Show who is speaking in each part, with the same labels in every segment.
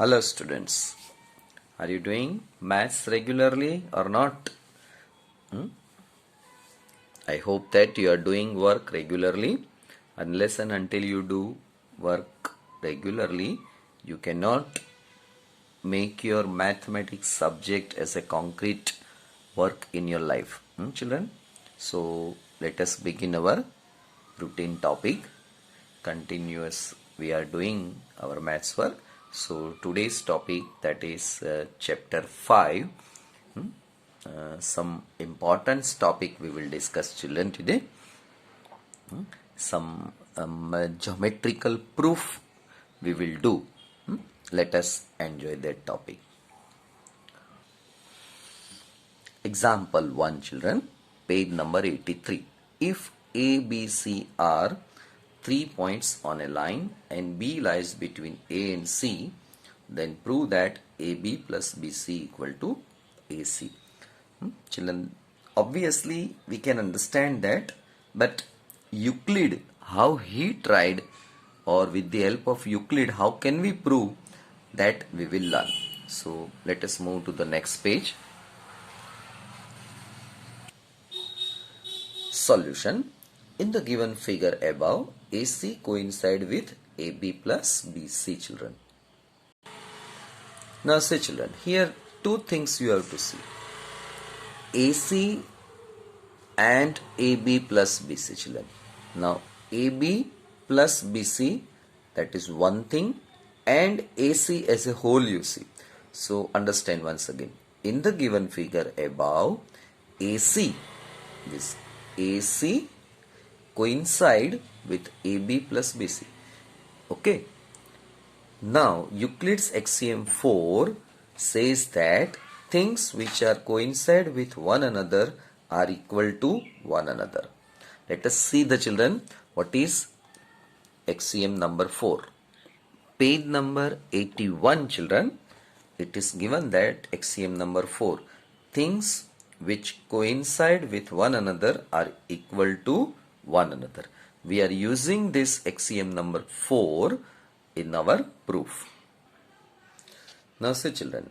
Speaker 1: Hello students, are you doing maths regularly or not? I hope that you are doing work regularly. Unless and until you do work regularly, you cannot make your mathematics subject as a concrete work in your life. Children? So let us begin our routine topic. Continuous we are doing our maths work. So today's topic, that is chapter 5. Some important topic we will discuss, children, today. Some geometrical proof we will do. Let us enjoy that topic. Example 1, children, page number 83. If A, B, C are 3 points on a line and B lies between A and C, then prove that AB plus BC equal to AC. Children, obviously we can understand that, but Euclid, how he tried, or with the help of Euclid, how can we prove that, we will learn. So let us move to the next page. Solution. In the given figure above, AC coincide with AB plus BC, children. Now say, children, here two things you have to see. AC and AB plus BC, children. Now AB plus BC, that is one thing, and AC as a whole you see. So understand once again. In the given figure above, AC, this AC coincide with AB plus BC. Okay. Now Euclid's axiom 4 says that things which are coincide with one another are equal to one another. Let us see, the children, what is axiom number 4. Page number 81, children. It is given that axiom number 4, things which coincide with one another are equal to one another. We are using this axiom number 4 in our proof. Now say, children,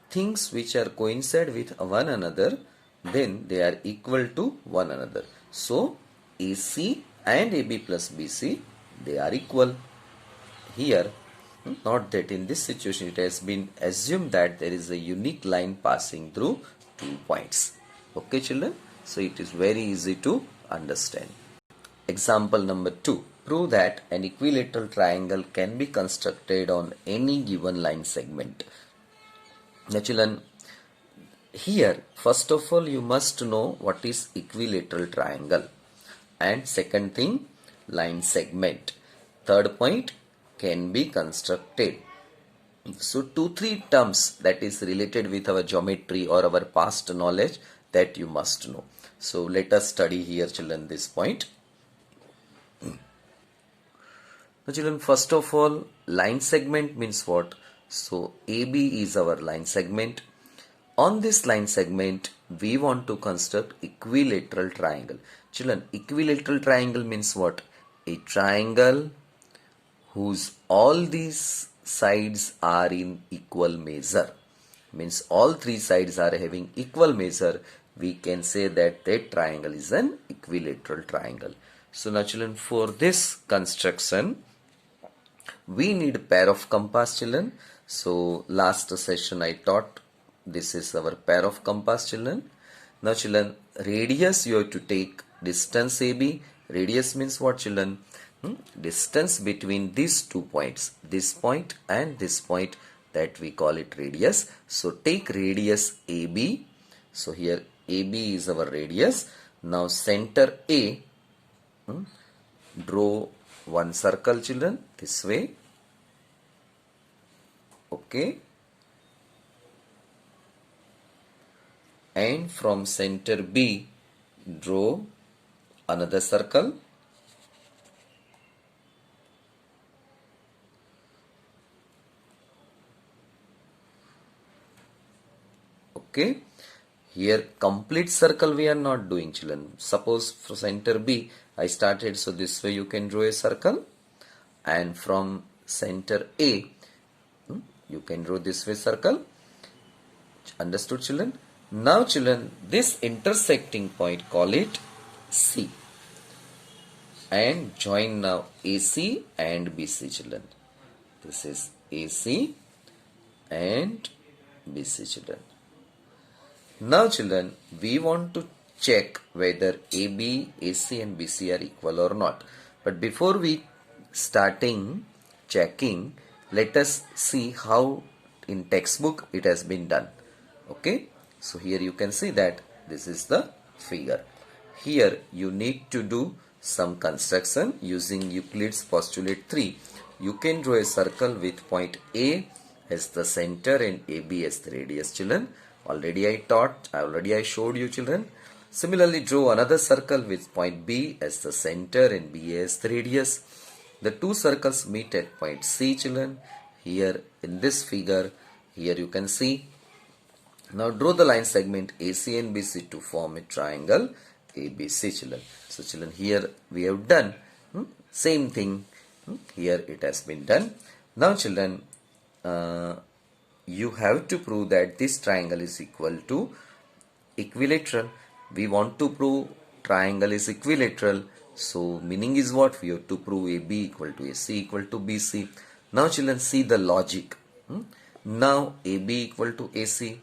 Speaker 1: things which are coincide with one another, then they are equal to one another. So AC and AB plus BC, they are equal. Here, not that in this situation it has been assumed that there is a unique line passing through 2 points. Okay, children? So it is very easy to understand. Example number 2. Prove that an equilateral triangle can be constructed on any given line segment. Now, children, here first of all you must know what is equilateral triangle, and second thing, line segment. Third point, can be constructed. So 2-3 terms that is related with our geometry or our past knowledge that you must know. So let us study here, children, this point. Now, children, first of all, line segment means what? So AB is our line segment. On this line segment, we want to construct equilateral triangle. Children, equilateral triangle means what? A triangle whose all these sides are in equal measure. Means all three sides are having equal measure. We can say that that triangle is an equilateral triangle. So now, children, for this construction, we need a pair of compass, children. So last session I taught, this is our pair of compass, children. Now, children, radius you have to take distance AB. Radius means what, children? Distance between these 2 points, this point and this point, that we call it radius. So take radius AB. So here AB is our radius. Now center A, draw one circle, children, this way. Okay. And from center B, draw another circle. Okay. Here complete circle we are not doing, children. Suppose for center B I started, so this way you can draw a circle, and from center A, you can draw this way circle. Understood, children? Now, children, this intersecting point, call it C, and join now AC and BC, children. This is AC and BC, children. Now, children, we want to check whether AB, AC and BC are equal or not. But before we starting checking, let us see how in textbook it has been done. Okay, so here you can see that this is the figure. Here you need to do some construction using Euclid's postulate 3. You can draw a circle with point A as the center and AB as the radius, children. Already I showed you, children. Similarly, draw another circle with point B as the center and BA as the radius. The two circles meet at point C, children. Here in this figure, here you can see. Now draw the line segment AC and BC to form a triangle ABC, children. So children, here we have done same thing. Here it has been done. Now children, you have to prove that this triangle is equal to equilateral. We want to prove triangle is equilateral. So meaning is what? We have to prove AB equal to AC equal to BC. Now children, see the logic. Now AB equal to AC,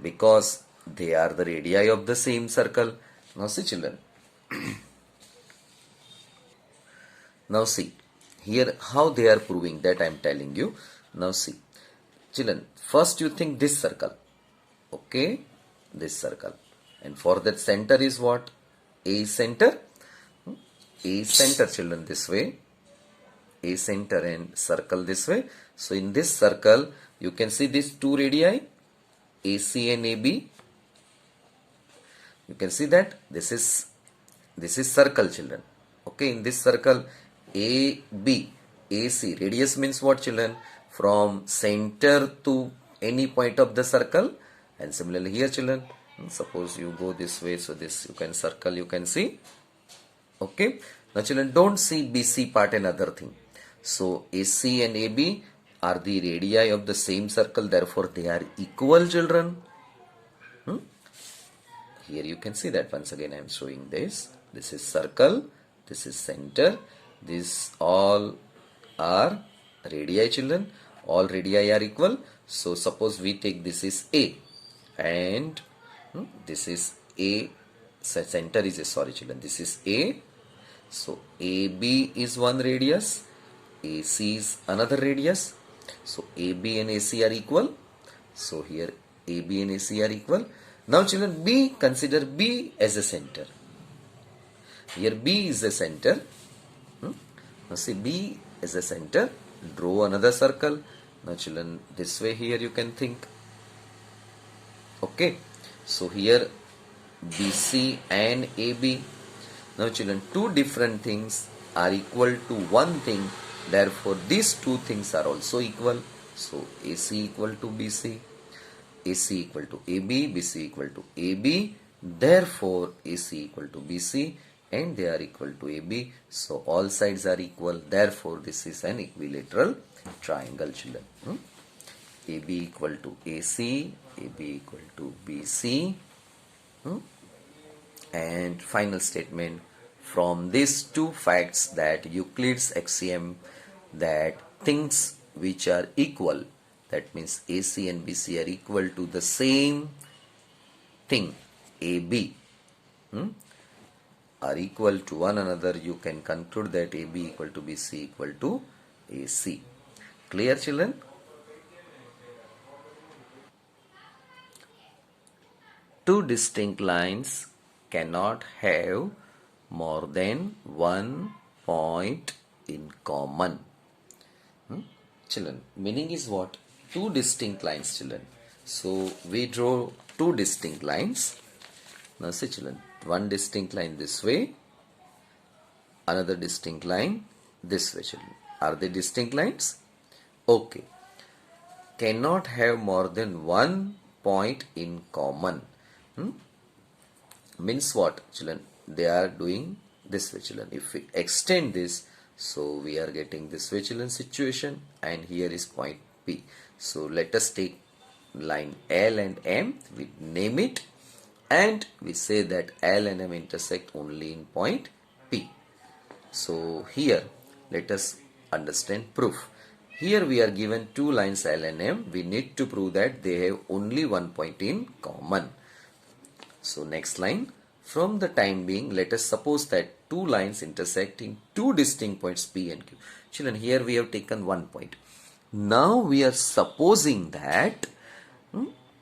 Speaker 1: because they are the radii of the same circle. Now see, children. Now see here how they are proving that I am telling you. Now see, children, first you think this circle. Okay, this circle, and for that center is what? A is center. A is center, children, this way. A center and circle this way. So in this circle you can see these two radii, AC and AB. You can see that this is circle, children. Okay, in this circle AB, AC, radius means what, children? From center to any point of the circle. And similarly here, children, suppose you go this way, so this you can circle, you can see. Okay, now children, don't see BC part another thing. So AC and AB are the radii of the same circle, therefore they are equal, children. Here you can see that once again I am showing this. This is circle, this is center, these all are radii, children. All radii are equal. So suppose we take this is A and this is A, center is a, sorry children, this is A. So AB is one radius, AC is another radius. So AB and AC are equal. So here AB and AC are equal. Now children, B, consider B as a center. Here B is a center. Now see B as a center. Draw another circle. Now children, this way here you can think. Okay. So here BC and AB. Now children, two different things are equal to one thing. Therefore these two things are also equal. So AC equal to BC, AC equal to AB, BC equal to AB. Therefore AC equal to BC and they are equal to AB. So all sides are equal. Therefore this is an equilateral triangle, children. AB equal to AC, AB equal to BC. And final statement, from these two facts that Euclid's axiom that things which are equal, that means AC and BC are equal to the same thing, AB, are equal to one another, you can conclude that AB equal to BC equal to AC. Clear, children? Two distinct lines cannot have more than one point in common. Children, meaning is what? Two distinct lines, children. So we draw two distinct lines. Now see, children, one distinct line this way, another distinct line this way, children. Are they distinct lines? Okay. Cannot have more than one point in common. Means what, children? They are doing this way, children. If we extend this, So we are getting this vigilant situation, and here is point P. So let us take line L and M, we name it, and we say that L and M intersect only in point P. So here let us understand proof. Here we are given two lines L and M. We need to prove that they have only one point in common. So next line, from the time being, let us suppose that two lines intersect in two distinct points P and Q. Children, here we have taken one point. Now we are supposing that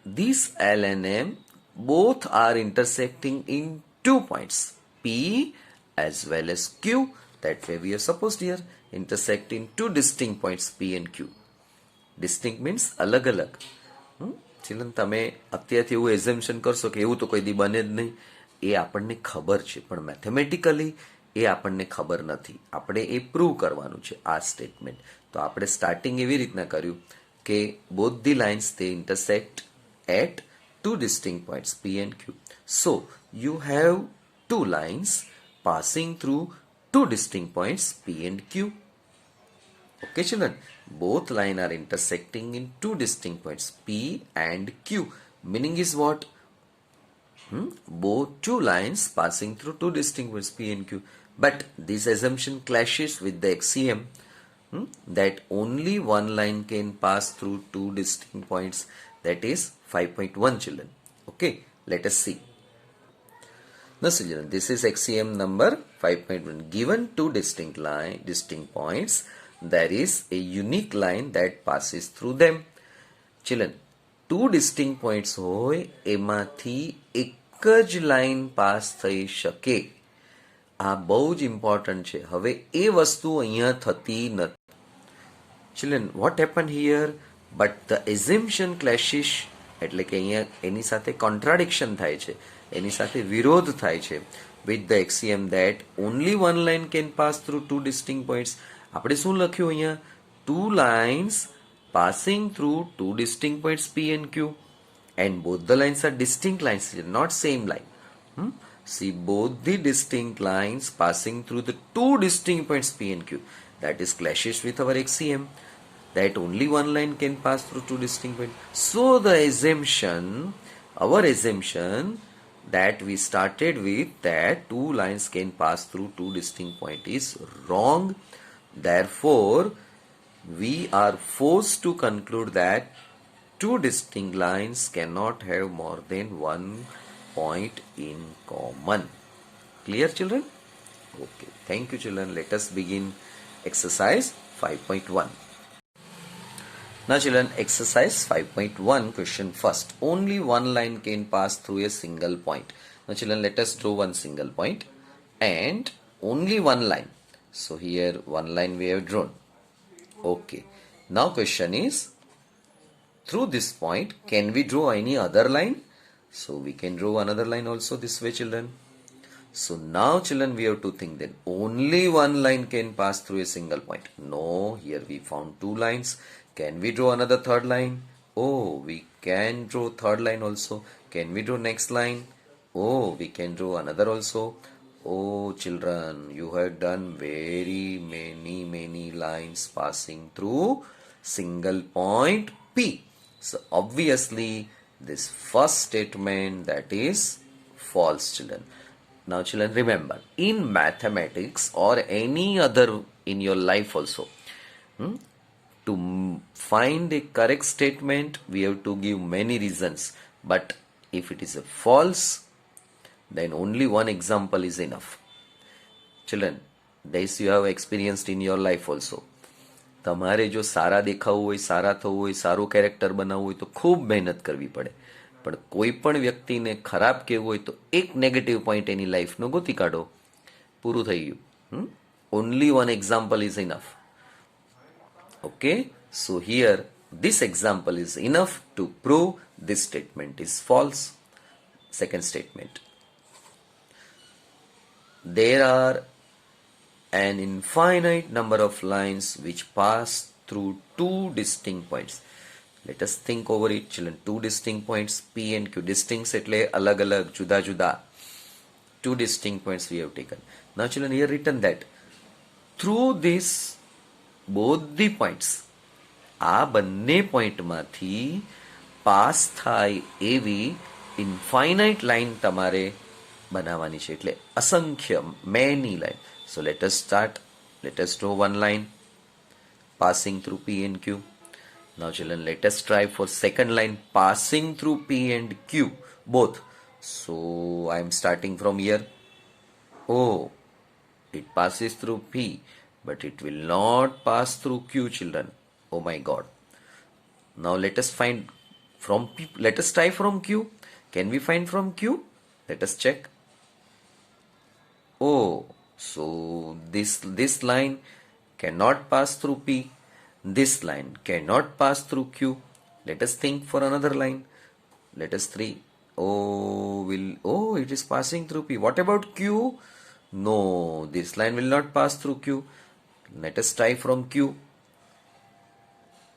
Speaker 1: these L and M both are intersecting in two points P as well as Q. That way we have supposed here intersect in two distinct points P and Q. Distinct means અલગ અલગ. ચિલન તમે અત્યારથી એવું assumption કરશો કે એવું તો કોઈ દી બને જ નહીં, એ આપણને ખબર છે, પણ મેથેમેટિકલી એ આપણને ખબર નથી. આપણે એ પ્રૂવ કરવાનું છે આ સ્ટેટમેન્ટ. તો આપણે સ્ટાર્ટિંગ એવી રીતના કર્યું કે both the lines they intersect at two distinct points P and Q. So you have two lines passing through two distinct points P and Q. Okay, children, both lines are intersecting in two distinct points P and Q. Meaning is what? Both two lines passing through two distinct points P and Q. But this assumption clashes with the axiom that only one line can pass through two distinct points. That is 5.1, children. Okay, let us see. Now, children, this is axiom number 5.1. Given two distinct points, there is a unique line that passes through them. Children, two distinct points હોય એમાંથી એક જ line pass થઈ શકે. આ બહુ જ important છે. હવે એ વસ્તુ અહીંયા થતી નથી. Children, what happened here? But the assumption clashes, એટલે કે અહીંયા એની સાથે contradiction થાય છે, એની સાથે વિરોધ થાય છે with the axiom that only one line can pass through two distinct points. આપણે શું લખ્યું અહીંયા? Two lines passing through two distinct points P and Q, and both the lines are distinct lines, not same line. See, both the distinct lines passing through the two distinct points P and Q. That is clashes with our axiom that only one line can pass through two distinct points. So the assumption, our assumption that we started with, that two lines can pass through two distinct points, is wrong. Therefore, we are forced to conclude that two distinct lines cannot have more than one point in common. Clear, children? Okay, thank you, children. Let us begin exercise 5.1. Now, children, exercise 5.1, question first. Only one line can pass through a single point. Now, children, let us draw one single point and only one line. So here one line we have drawn. Okay. Now question is, through this point, can we draw any other line? So we can draw another line also this way, children. So now, children, we have to think that only one line can pass through a single point. No, here we found two lines. Can we draw another third line? Oh, we can draw third line also. Can we draw next line? Oh, we can draw another also. Oh, children, you have done very many lines passing through single point P. So obviously this first statement, that is false, children. Now, children, remember, in mathematics or any other in your life also, to find a correct statement, we have to give many reasons. But if it is a false, then only one example is enough. Children, this you have experienced in your life also. તમારે જો સારા દેખાવું હોય, સારા થવું હોય, સારું character બનાવવું હોય તો ખૂબ મહેનત કરવી પડે. પણ કોઈ પણ વ્યક્તિને ખરાબ કહેવું હોય તો એક નેગેટિવ પોઈન્ટ એની લાઈફનો ગોતી કાઢો, પૂરું થઈ ગયું. Only one example is enough. Okay, so here this example is enough to prove this statement is false. Second statement. There are an infinite number of lines which pass through two distinct points. Let us think over it, children. Two distinct points P and Q. Distinct એટલે અલગ-અલગ, જુદા-જુદા. Two distinct points we have taken. Now, children, here written that through this both the points, આ બંને પોઈન્ટમાંથી pass થાય એવી infinite line તમારે બનાવવાની છે, એટલે અસંખ્ય many line. So let us start. Let us draw one line passing through P and Q. Now children, let us try for second line passing through P and Q both. So I am starting from here. Oh, it passes through P, but it will not pass through Q, children. Oh my God. Now let us find from P. Let us try from Q. Can we find from Q? Let us check. Oh, so this line cannot pass through P. This line cannot pass through Q. Let us think for another line. Let us three. Oh, it is passing through P. What about Q? No, this line will not pass through Q. Let us try from Q.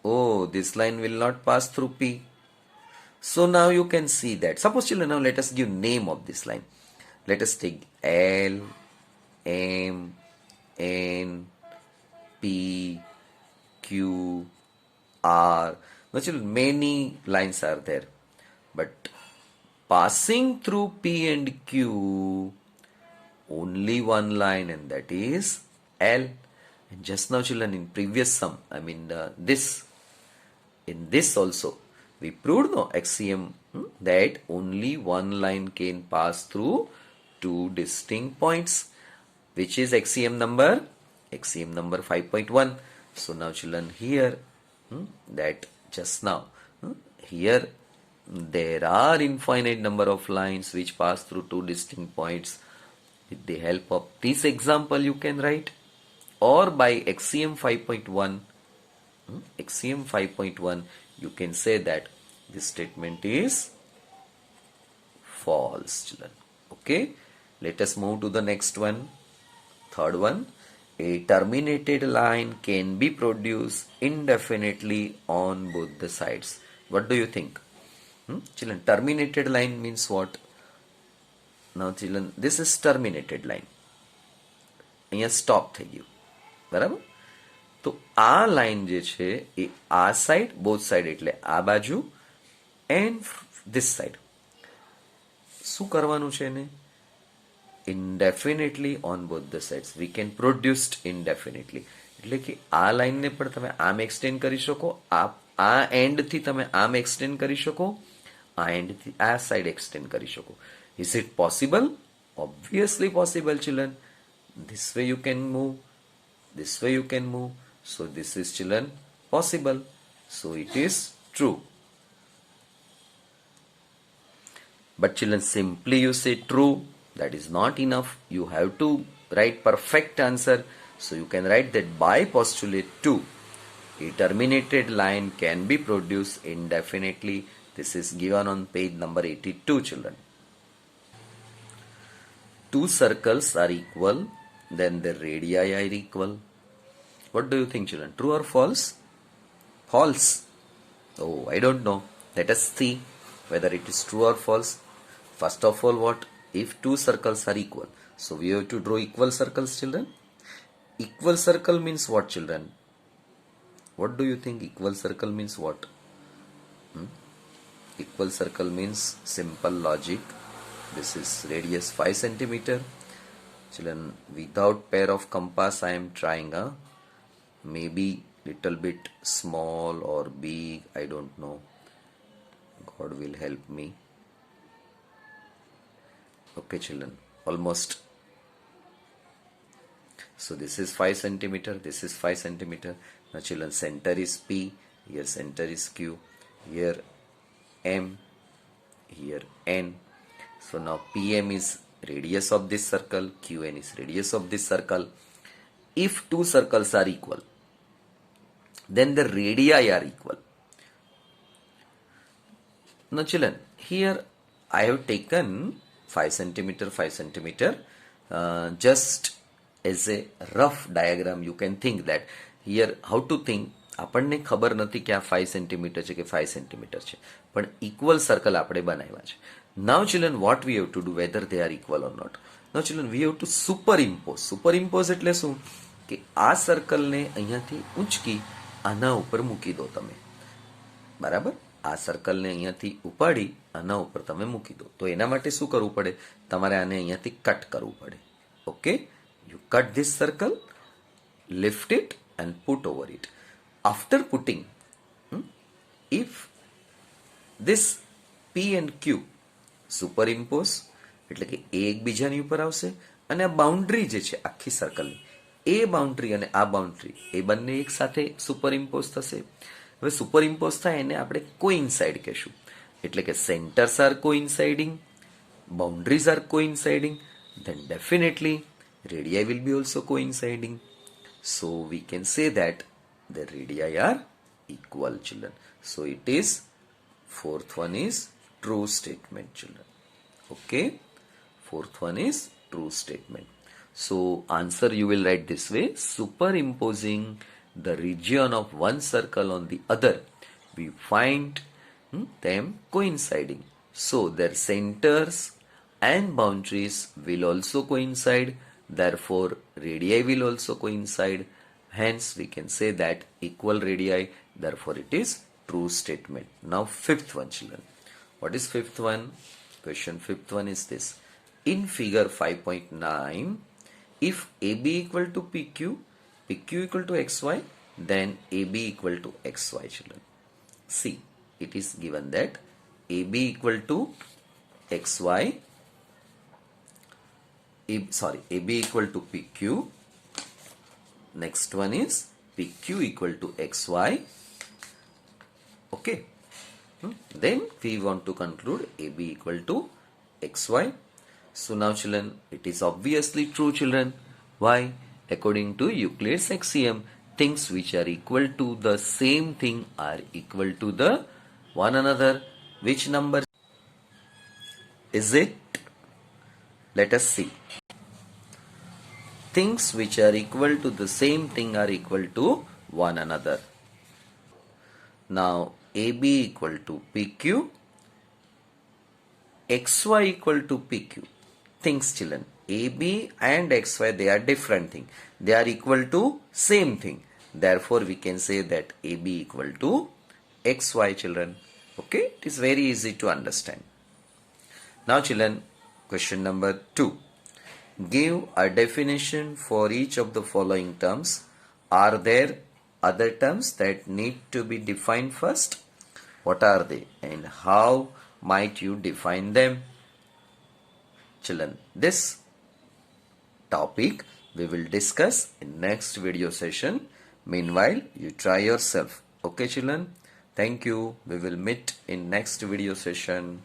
Speaker 1: Oh, this line will not pass through P. So now you can see that. Suppose children, now let us give name of this line. Let us take L, M, N, P, Q, R. Now children, many lines are there, but passing through P and Q, only one line, and that is L. And just now children, in previous sum, in this also, we proved axiom that only one line can pass through two distinct points, which is axiom number 5.1. So now children, here that just now here there are infinite number of lines which pass through two distinct points. With the help of this example you can write, or by axiom 5.1 you can say that this statement is false, children. Okay, let us move to the next one. Third one, a terminated line can be produced indefinitely on both the sides. What do you think? Children, terminated line means what? Now children, this is terminated line. અહીંયા stop થઈ ગયું, બરાબર? તો આ line જે છે એ આ side, both side એટલે આ બાજુ એન્ડ ધીસ સાઈડ, શું કરવાનું છે એને? Indefinitely on both the sides we can produced indefinitely. એટલે કે આ લાઈનને પણ તમે આમ એક્સટેન્ડ કરી શકો, આ એન્ડથી તમે આમ એક્સટેન્ડ કરી શકો, આ એન્ડથી આ સાઈડ એક્સટેન્ડ કરી શકો. Is it possible? Obviously possible, children. This way you can move, this way you can move. So this is children possible. So it is true. But children, simply you say true, that is not enough. You have to write perfect answer. So you can write that by postulate 2, a terminated line can be produced indefinitely. This is given on page number 82, children. Two circles are equal, then the radii are equal. What do you think, children? True or false? False. Oh, I don't know. Let us see whether it is true or false. First of all, what? If two circles are equal, so we have to draw equal circles, children. Equal circle means what, children? What do you think equal circle means what? Equal circle means simple logic. This is radius 5 centimeter. Children, without pair of compass I am trying, maybe little bit small or big, I don't know. God will help me. Okay, children, almost. So this is 5 centimeter, this is 5 centimeter. Now children, center is P, here center is Q, here M, here N. So now PM is radius of this circle, QN is radius of this circle. If two circles are equal, then the radii are equal. Now children, here I have taken 5 centimeter, 5 centimeter, just as a rough diagram. You can think that here how to think. આપણને ખબર નથી કે આ 5 centimetre છે કે 5 centimetre છે, પણ equal circle આપણે બનાવ્યા છે. Now children, what we have to do, whether they are equal or not? Now children, we have to superimpose. Superimpose એટલે શું? કે આ સર્કલને અહીંયાથી ઉંચકી આના ઉપર મૂકી દો તમે, બરાબર? આ સર્કલને અહીંયાથી ઉપાડી આના ઉપર તમે મૂકી દો. તો એના માટે શું કરવું પડે? તમારે આને અહીંયાથી કટ કરવું પડે. Okay, you cut this circle, lift it and put over it. After putting, if this P and Q superimpose, એટલે કે એ એકબીજાની ઉપર આવશે અને આ બાઉન્ડ્રી જે છે આખી સર્કલની, એ બાઉન્ડ્રી અને આ બાઉન્ડ્રી એ બંને એક સાથે સુપરઇમ્પોઝ થશે. હવે સુપરઇમ્પોઝ થાય એને આપણે કોઇન્સાઇડ કહેશું. એટલે કે centres are coinciding, boundaries are coinciding, then definitely radii will be also coinciding. So we can say that the radii are equal, children. So it is, fourth one is true statement, children. Okay, fourth one is true statement. So answer you will write this way: superimposing the region of one circle on the other, we find them coinciding. So their centers and boundaries will also coincide. Therefore, radii will also coincide. Hence, we can say that equal radii. Therefore, it is true statement. Now, fifth one, children. What is fifth one? Question fifth one is this. In figure 5.9, if AB equal to PQ, PQ equal to XY, then AB equal to XY, children. See, it is given that AB equal to XY, AB equal to PQ. Next one is PQ equal to XY. Okay. Then we want to conclude AB equal to XY. So now, children, it is obviously true, children. Why? According to Euclid's axiom, things which are equal to the same thing are equal to the one another. Which number is it? Let us see. Things which are equal to the same thing are equal to one another. Now, AB equal to PQ, XY equal to PQ. Things, children. AB and XY, they are different thing. They are equal to same thing. Therefore, we can say that AB equal to XY, children. Okay, it is very easy to understand. Now, children, question number 2. Give a definition for each of the following terms. Are there other terms that need to be defined first? What are they and how might you define them? Children, this topic we will discuss in next video session. Meanwhile, you try yourself. Okay, children? Thank you. We will meet in next video session.